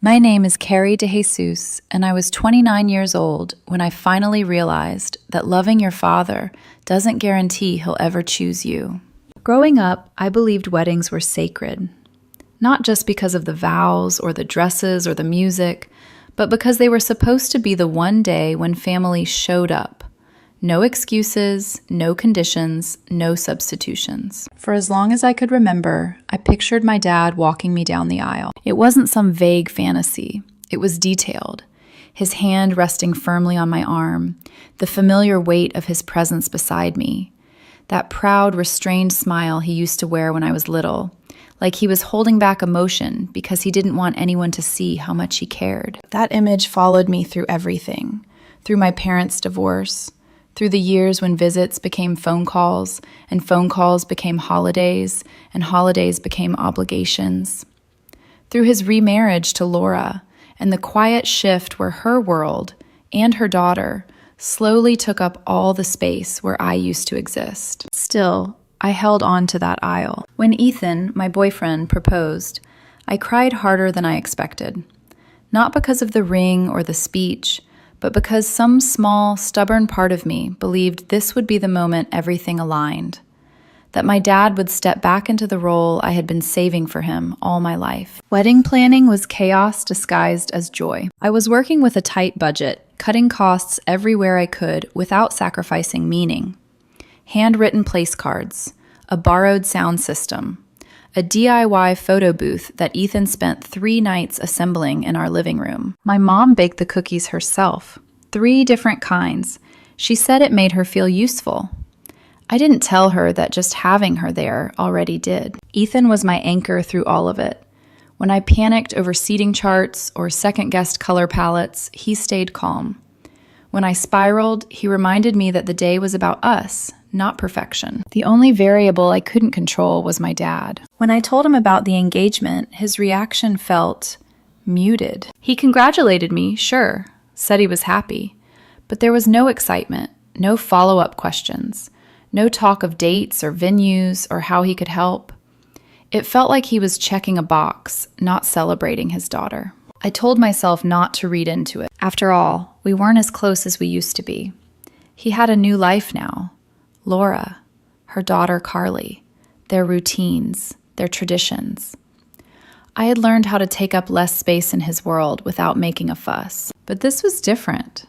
My name is Carrie DeJesus, and I was 29 years old when I finally realized that loving your father doesn't guarantee he'll ever choose you. Growing up, I believed weddings were sacred, not just because of the vows or the dresses or the music, but because they were supposed to be the one day when family showed up. No excuses, no conditions, no substitutions. For as long as I could remember, I pictured my dad walking me down the aisle. It wasn't some vague fantasy. It was detailed. His hand resting firmly on my arm, the familiar weight of his presence beside me, that proud, restrained smile he used to wear when I was little, like he was holding back emotion because he didn't want anyone to see how much he cared. That image followed me through everything, through my parents' divorce, through the years when visits became phone calls, and phone calls became holidays, and holidays became obligations. Through his remarriage to Laura, and the quiet shift where her world, and her daughter, slowly took up all the space where I used to exist. Still, I held on to that aisle. When Ethan, my boyfriend, proposed, I cried harder than I expected. Not because of the ring or the speech, but because some small, stubborn part of me believed this would be the moment everything aligned, that my dad would step back into the role I had been saving for him all my life. Wedding planning was chaos disguised as joy. I was working with a tight budget, cutting costs everywhere I could without sacrificing meaning. Handwritten place cards, a borrowed sound system, a DIY photo booth that Ethan spent 3 nights assembling in our living room. My mom baked the cookies herself, 3 different kinds. She said it made her feel useful. I didn't tell her that just having her there already did. Ethan was my anchor through all of it. When I panicked over seating charts or second-guessed color palettes, he stayed calm. When I spiraled, he reminded me that the day was about us, not perfection. The only variable I couldn't control was my dad. When I told him about the engagement, his reaction felt muted. He congratulated me, sure, said he was happy, but there was no excitement, no follow-up questions, no talk of dates or venues or how he could help. It felt like he was checking a box, not celebrating his daughter. I told myself not to read into it. After all, we weren't as close as we used to be. He had a new life now. Laura, her daughter Carly, their routines, their traditions. I had learned how to take up less space in his world without making a fuss. But this was different.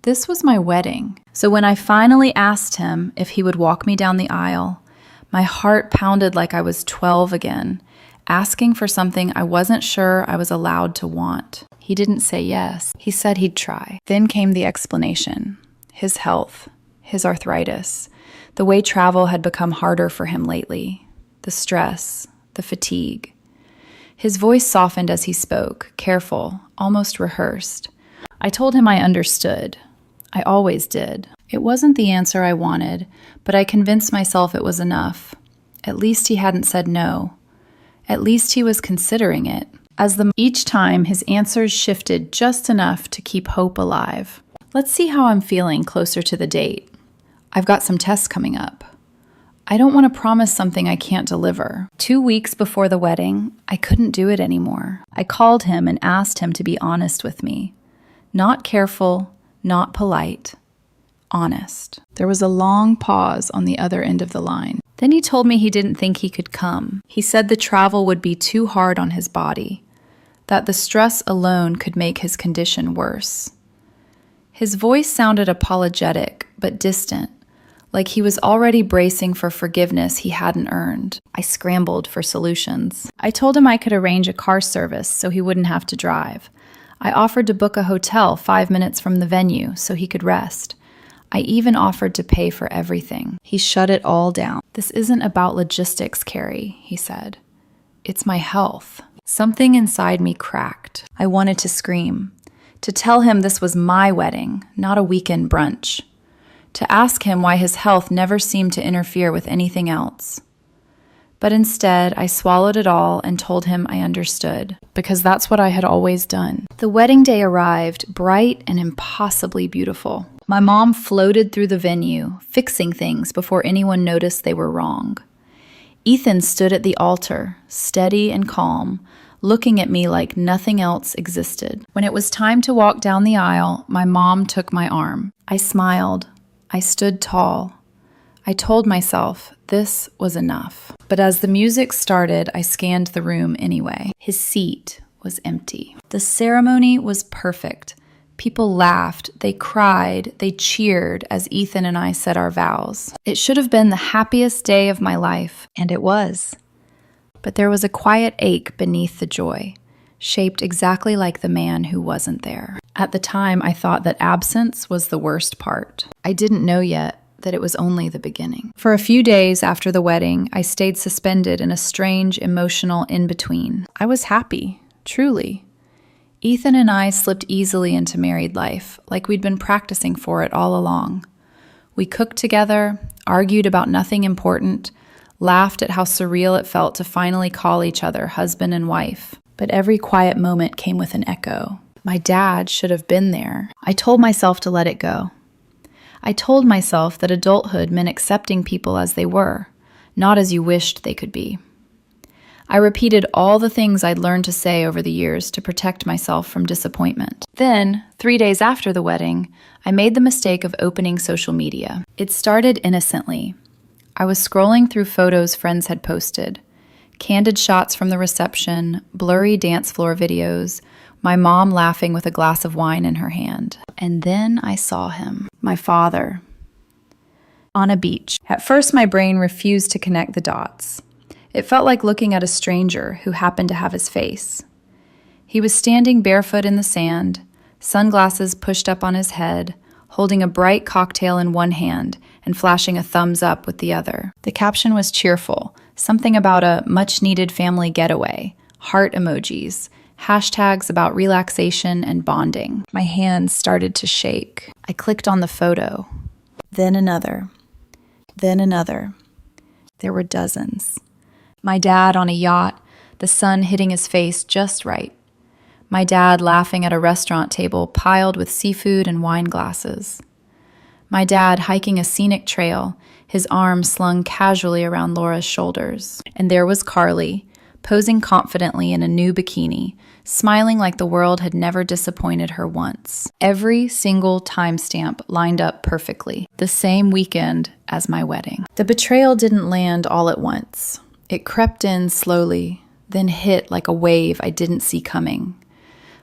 This was my wedding. So when I finally asked him if he would walk me down the aisle, my heart pounded like I was 12 again, asking for something I wasn't sure I was allowed to want. He didn't say yes. He said he'd try. Then came the explanation. His health, his arthritis, the way travel had become harder for him lately, the stress, the fatigue. His voice softened as he spoke, careful, almost rehearsed. I told him I understood. I always did. It wasn't the answer I wanted, but I convinced myself it was enough. At least he hadn't said no. At least he was considering it. Each time, his answers shifted just enough to keep hope alive. Let's see how I'm feeling closer to the date. I've got some tests coming up. I don't want to promise something I can't deliver. 2 weeks before the wedding, I couldn't do it anymore. I called him and asked him to be honest with me. Not careful, not polite. Honest. There was a long pause on the other end of the line. Then he told me he didn't think he could come. He said the travel would be too hard on his body, that the stress alone could make his condition worse. His voice sounded apologetic, but distant, like he was already bracing for forgiveness he hadn't earned. I scrambled for solutions. I told him I could arrange a car service so he wouldn't have to drive. I offered to book a hotel 5 minutes from the venue so he could rest. I even offered to pay for everything. He shut it all down. This isn't about logistics, Carrie, he said. It's my health. Something inside me cracked. I wanted to scream, to tell him this was my wedding, not a weekend brunch, to ask him why his health never seemed to interfere with anything else. But instead, I swallowed it all and told him I understood, because that's what I had always done. The wedding day arrived, bright and impossibly beautiful. My mom floated through the venue, fixing things before anyone noticed they were wrong. Ethan stood at the altar, steady and calm, looking at me like nothing else existed. When it was time to walk down the aisle, my mom took my arm. I smiled. I stood tall. I told myself this was enough. But as the music started, I scanned the room anyway. His seat was empty. The ceremony was perfect. People laughed, they cried, they cheered as Ethan and I said our vows. It should have been the happiest day of my life, and it was. But there was a quiet ache beneath the joy, shaped exactly like the man who wasn't there. At the time, I thought that absence was the worst part. I didn't know yet that it was only the beginning. For a few days after the wedding, I stayed suspended in a strange emotional in-between. I was happy, truly. Ethan and I slipped easily into married life, like we'd been practicing for it all along. We cooked together, argued about nothing important, laughed at how surreal it felt to finally call each other husband and wife. But every quiet moment came with an echo. My dad should have been there. I told myself to let it go. I told myself that adulthood meant accepting people as they were, not as you wished they could be. I repeated all the things I'd learned to say over the years to protect myself from disappointment. Then, 3 days after the wedding, I made the mistake of opening social media. It started innocently. I was scrolling through photos friends had posted. Candid shots from the reception, blurry dance floor videos, my mom laughing with a glass of wine in her hand. And then I saw him, my father, on a beach. At first, my brain refused to connect the dots. It felt like looking at a stranger who happened to have his face. He was standing barefoot in the sand, sunglasses pushed up on his head, holding a bright cocktail in one hand and flashing a thumbs up with the other. The caption was cheerful, something about a much-needed family getaway, heart emojis, hashtags about relaxation and bonding. My hands started to shake. I clicked on the photo. Then another. Then another. There were dozens. My dad on a yacht, the sun hitting his face just right. My dad laughing at a restaurant table piled with seafood and wine glasses. My dad hiking a scenic trail, his arm slung casually around Laura's shoulders. And there was Carly, posing confidently in a new bikini, smiling like the world had never disappointed her once. Every single timestamp lined up perfectly, the same weekend as my wedding. The betrayal didn't land all at once. It crept in slowly, then hit like a wave I didn't see coming.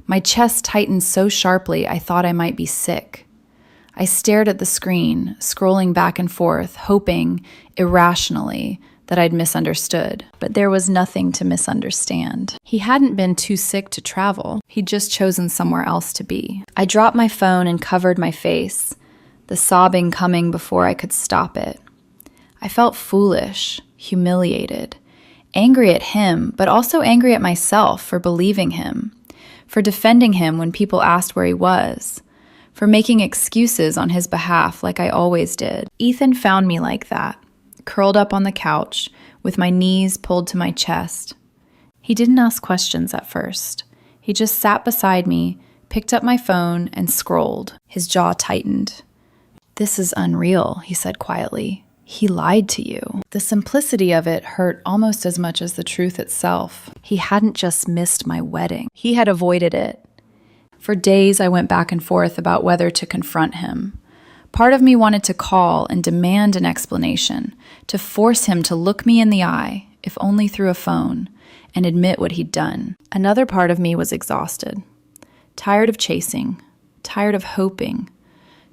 My chest tightened so sharply I thought I might be sick. I stared at the screen, scrolling back and forth, hoping, irrationally, that I'd misunderstood. But there was nothing to misunderstand. He hadn't been too sick to travel. He'd just chosen somewhere else to be. I dropped my phone and covered my face, the sobbing coming before I could stop it. I felt foolish, humiliated, angry at him, but also angry at myself for believing him, for defending him when people asked where he was, for making excuses on his behalf like I always did. Ethan found me like that, curled up on the couch, with my knees pulled to my chest. He didn't ask questions at first. He just sat beside me, picked up my phone, and scrolled. His jaw tightened. "This is unreal," he said quietly. "He lied to you." The simplicity of it hurt almost as much as the truth itself. He hadn't just missed my wedding. He had avoided it. For days, I went back and forth about whether to confront him. Part of me wanted to call and demand an explanation, to force him to look me in the eye, if only through a phone, and admit what he'd done. Another part of me was exhausted, tired of chasing, tired of hoping,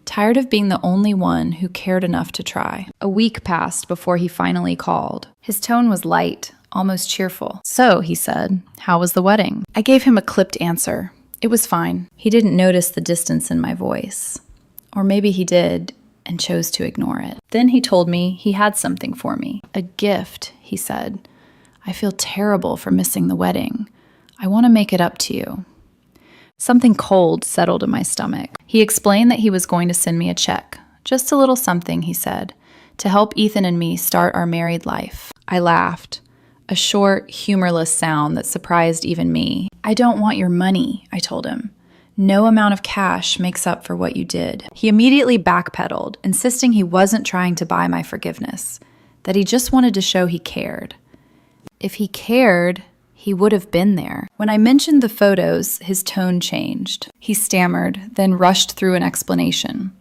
tired of being the only one who cared enough to try. A week passed before he finally called. His tone was light, almost cheerful. "So," he said, "how was the wedding?" I gave him a clipped answer. It was fine. He didn't notice the distance in my voice. Or maybe he did and chose to ignore it. Then he told me he had something for me. "A gift," he said. "I feel terrible for missing the wedding. I want to make it up to you." Something cold settled in my stomach. He explained that he was going to send me a check. Just a little something, he said, to help Ethan and me start our married life. I laughed. A short, humorless sound that surprised even me. "I don't want your money," I told him. "No amount of cash makes up for what you did." He immediately backpedaled, insisting he wasn't trying to buy my forgiveness, that he just wanted to show he cared. If he cared, He would have been there. When I mentioned the photos, his tone changed. He stammered, then rushed through an explanation.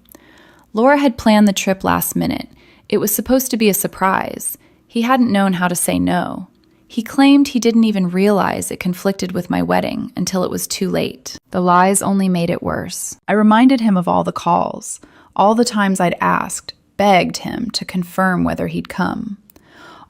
Laura had planned the trip last minute. It was supposed to be a surprise. He hadn't known how to say no. He claimed he didn't even realize it conflicted with my wedding until it was too late. The lies only made it worse. I reminded him of all the calls, all the times I'd asked, begged him to confirm whether he'd come.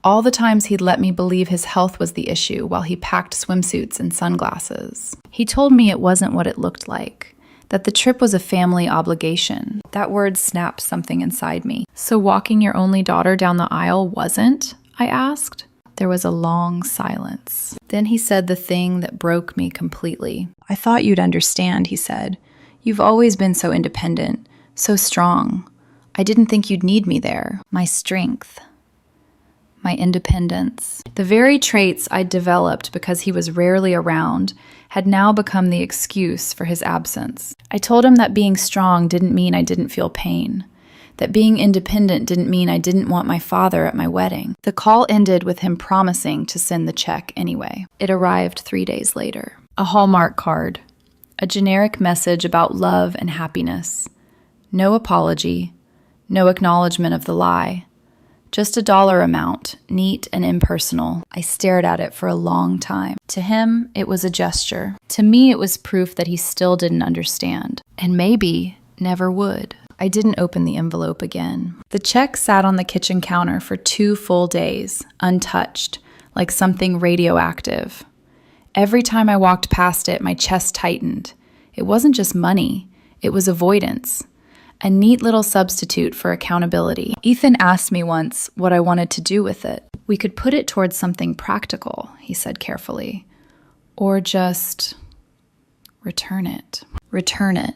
All the times he'd let me believe his health was the issue while he packed swimsuits and sunglasses. He told me it wasn't what it looked like, that the trip was a family obligation. That word snapped something inside me. So walking your only daughter down the aisle wasn't? I asked. There was a long silence. Then he said the thing that broke me completely. I thought you'd understand, he said. You've always been so independent, so strong. I didn't think you'd need me there. My strength. My independence. The very traits I'd developed because he was rarely around had now become the excuse for his absence. I told him that being strong didn't mean I didn't feel pain. That being independent didn't mean I didn't want my father at my wedding. The call ended with him promising to send the check anyway. It arrived 3 days later. A Hallmark card. A generic message about love and happiness. No apology. No acknowledgement of the lie. Just a dollar amount, neat and impersonal. I stared at it for a long time. To him, it was a gesture. To me, it was proof that he still didn't understand. And maybe never would. I didn't open the envelope again. The check sat on the kitchen counter for 2 full days, untouched, like something radioactive. Every time I walked past it, my chest tightened. It wasn't just money, it was avoidance. A neat little substitute for accountability. Ethan asked me once what I wanted to do with it. We could put it towards something practical, he said carefully. Or just return it. Return it.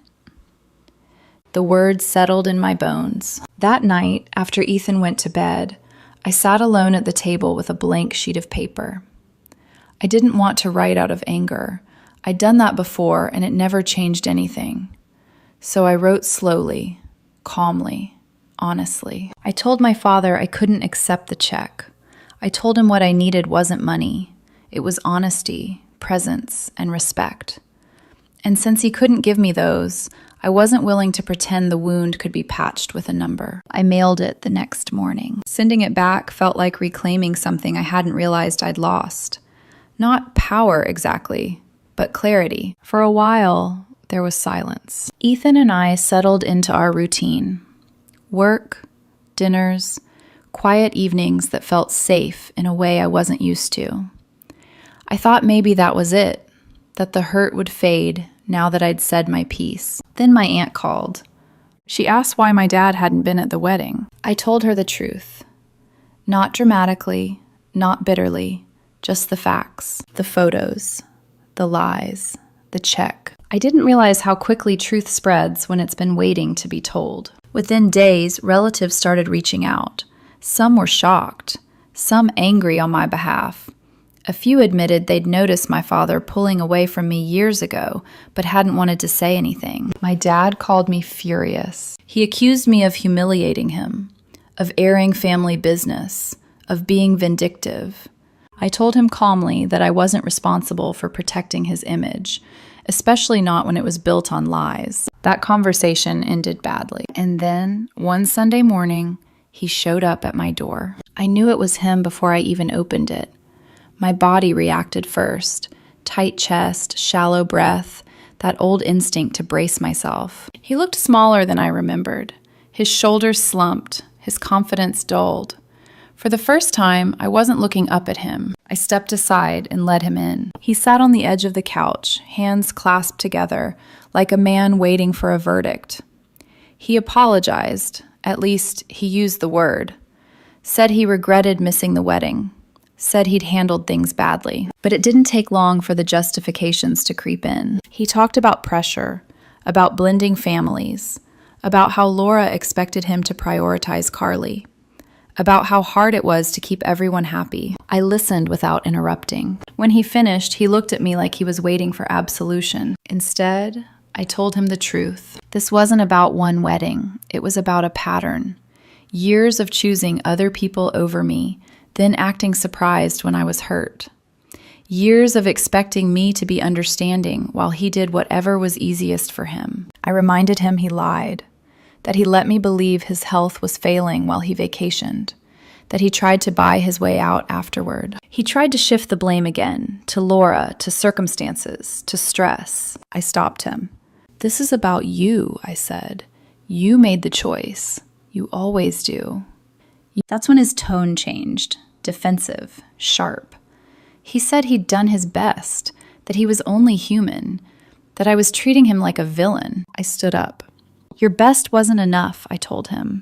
The words settled in my bones. That night, after Ethan went to bed, I sat alone at the table with a blank sheet of paper. I didn't want to write out of anger. I'd done that before, and it never changed anything. So I wrote slowly, calmly, honestly. I told my father I couldn't accept the check. I told him what I needed wasn't money. It was honesty, presence, and respect. And since he couldn't give me those, I wasn't willing to pretend the wound could be patched with a number. I mailed it the next morning. Sending it back felt like reclaiming something I hadn't realized I'd lost. Not power exactly, but clarity. For a while, there was silence. Ethan and I settled into our routine. Work, dinners, quiet evenings that felt safe in a way I wasn't used to. I thought maybe that was it, that the hurt would fade now that I'd said my piece. Then my aunt called. She asked why my dad hadn't been at the wedding. I told her the truth. Not dramatically, not bitterly, just the facts, the photos, the lies, the check. I didn't realize how quickly truth spreads when it's been waiting to be told. Within days, relatives started reaching out. Some were shocked, some angry on my behalf. A few admitted they'd noticed my father pulling away from me years ago, but hadn't wanted to say anything. My dad called me furious. He accused me of humiliating him, of airing family business, of being vindictive. I told him calmly that I wasn't responsible for protecting his image, especially not when it was built on lies. That conversation ended badly. And then, one Sunday morning, he showed up at my door. I knew it was him before I even opened it. My body reacted first. Tight chest, shallow breath, that old instinct to brace myself. He looked smaller than I remembered. His shoulders slumped, his confidence dulled. For the first time, I wasn't looking up at him. I stepped aside and let him in. He sat on the edge of the couch, hands clasped together, like a man waiting for a verdict. He apologized, at least he used the word. Said he regretted missing the wedding. Said he'd handled things badly. But it didn't take long for the justifications to creep in. He talked about pressure, about blending families, about how Laura expected him to prioritize Carly, about how hard it was to keep everyone happy. I listened without interrupting. When he finished, he looked at me like he was waiting for absolution. Instead, I told him the truth. This wasn't about one wedding. It was about a pattern. Years of choosing other people over me, then acting surprised when I was hurt. Years of expecting me to be understanding while he did whatever was easiest for him. I reminded him he lied, that he let me believe his health was failing while he vacationed, that he tried to buy his way out afterward. He tried to shift the blame again, to Laura, to circumstances, to stress. I stopped him. "This is about you," I said. "You made the choice. You always do." That's when his tone changed, defensive, sharp. He said he'd done his best, that he was only human, that I was treating him like a villain. I stood up. "Your best wasn't enough," I told him.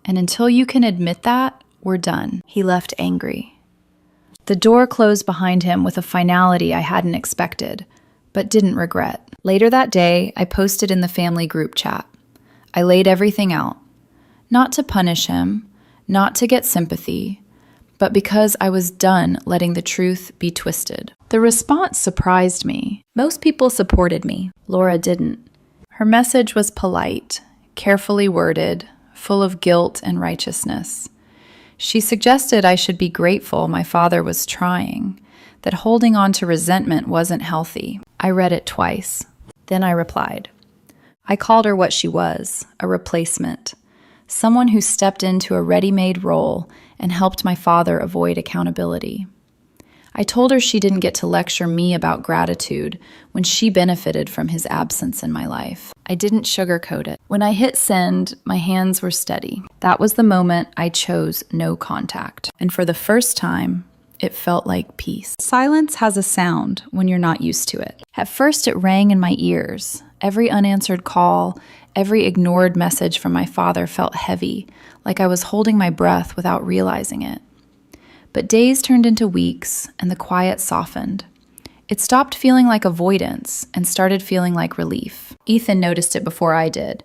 "And until you can admit that, we're done." He left angry. The door closed behind him with a finality I hadn't expected, but didn't regret. Later that day, I posted in the family group chat. I laid everything out. Not to punish him, not to get sympathy, but because I was done letting the truth be twisted. The response surprised me. Most people supported me. Laura didn't. Her message was polite, carefully worded, full of guilt and righteousness. She suggested I should be grateful my father was trying, that holding on to resentment wasn't healthy. I read it twice. Then I replied. I called her what she was, a replacement, someone who stepped into a ready-made role and helped my father avoid accountability. I told her she didn't get to lecture me about gratitude when she benefited from his absence in my life. I didn't sugarcoat it. When I hit send, my hands were steady. That was the moment I chose no contact. And for the first time, it felt like peace. Silence has a sound when you're not used to it. At first, it rang in my ears. Every unanswered call, every ignored message from my father felt heavy, like I was holding my breath without realizing it. But days turned into weeks, and the quiet softened. It stopped feeling like avoidance and started feeling like relief. Ethan noticed it before I did.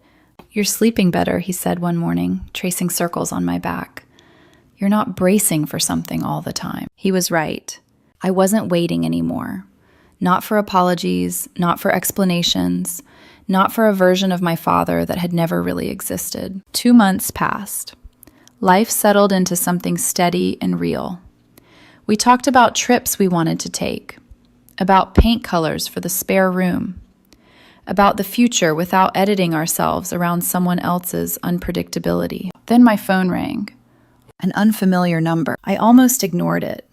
"You're sleeping better," he said one morning, tracing circles on my back. "You're not bracing for something all the time." He was right. I wasn't waiting anymore. Not for apologies, not for explanations, not for a version of my father that had never really existed. 2 months passed. Life settled into something steady and real. We talked about trips we wanted to take, about paint colors for the spare room, about the future without editing ourselves around someone else's unpredictability. Then my phone rang. An unfamiliar number. I almost ignored it.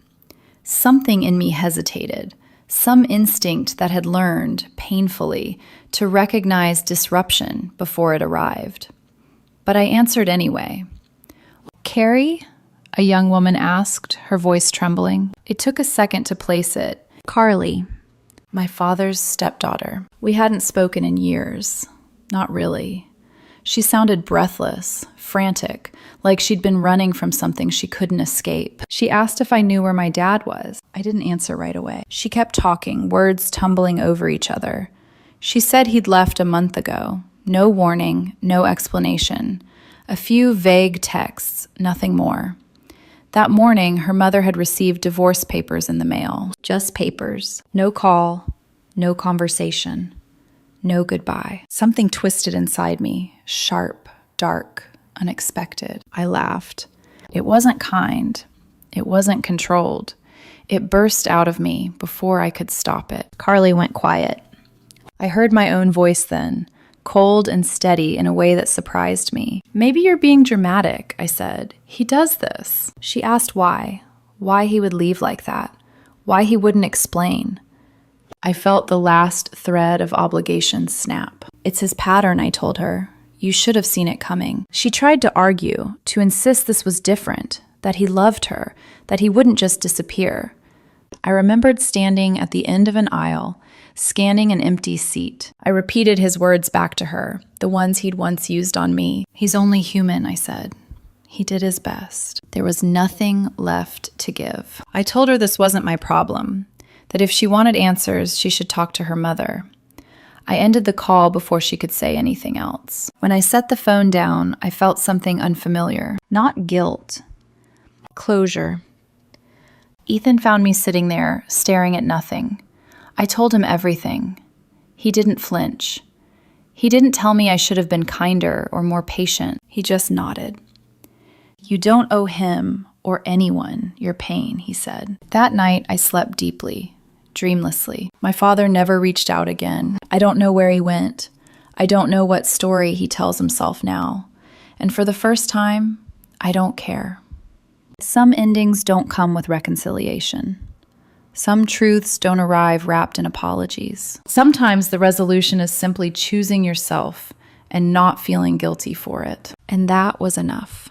Something in me hesitated, some instinct that had learned, painfully, to recognize disruption before it arrived. But I answered anyway. "Carrie?" a young woman asked, her voice trembling. It took a second to place it. "Carly, my father's stepdaughter." We hadn't spoken in years. Not really. She sounded breathless, frantic, like she'd been running from something she couldn't escape. She asked if I knew where my dad was. I didn't answer right away. She kept talking, words tumbling over each other. She said he'd left a month ago. No warning, no explanation. A few vague texts, nothing more. That morning, her mother had received divorce papers in the mail. Just papers. No call, no conversation, no goodbye. Something twisted inside me, sharp, dark, unexpected. I laughed. It wasn't kind. It wasn't controlled. It burst out of me before I could stop it. Carly went quiet. I heard my own voice then, cold and steady in a way that surprised me. "Maybe you're being dramatic," I said. "He does this." She asked why he would leave like that, why he wouldn't explain. I felt the last thread of obligation snap. "It's his pattern," I told her. "You should have seen it coming." She tried to argue, to insist this was different, that he loved her, that he wouldn't just disappear. I remembered standing at the end of an aisle, scanning an empty seat. I repeated his words back to her, the ones he'd once used on me. "He's only human," I said. "He did his best." There was nothing left to give. I told her this wasn't my problem, that if she wanted answers, she should talk to her mother. I ended the call before she could say anything else. When I set the phone down, I felt something unfamiliar. Not guilt. Closure. Ethan found me sitting there, staring at nothing. I told him everything. He didn't flinch. He didn't tell me I should have been kinder or more patient. He just nodded. "You don't owe him or anyone your pain," he said. That night, I slept deeply, dreamlessly. My father never reached out again. I don't know where he went. I don't know what story he tells himself now. And for the first time, I don't care. Some endings don't come with reconciliation. Some truths don't arrive wrapped in apologies. Sometimes the resolution is simply choosing yourself and not feeling guilty for it. And that was enough.